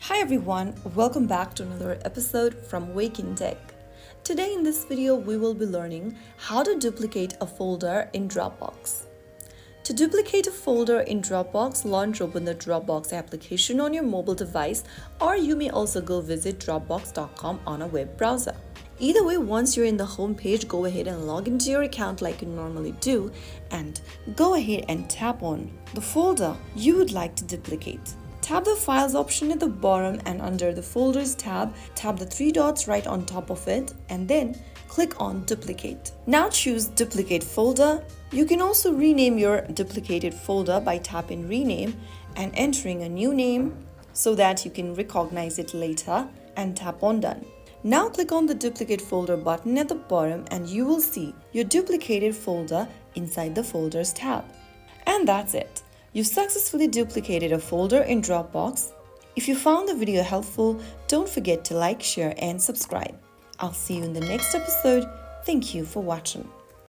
Hi everyone, welcome back to another episode from Wake&Tech. Today in this video, we will be learning how to duplicate a folder in Dropbox. To duplicate a folder in Dropbox, launch open the Dropbox application on your mobile device, or you may also go visit dropbox.com on a web browser. Either way, once you're in the home page, go ahead and log into your account like you normally do and go ahead and tap on the folder you would like to duplicate. Tap the Files option at the bottom and under the Folders tab, tap the three dots right on top of it and then click on Duplicate. Now choose Duplicate Folder. You can also rename your duplicated folder by tapping Rename and entering a new name so that you can recognize it later, and tap on Done. Now click on the Duplicate Folder button at the bottom and you will see your duplicated folder inside the Folders tab. And that's it. You've successfully duplicated a folder in Dropbox. If you found the video helpful, don't forget to like, share, and subscribe. I'll see you in the next episode. Thank you for watching.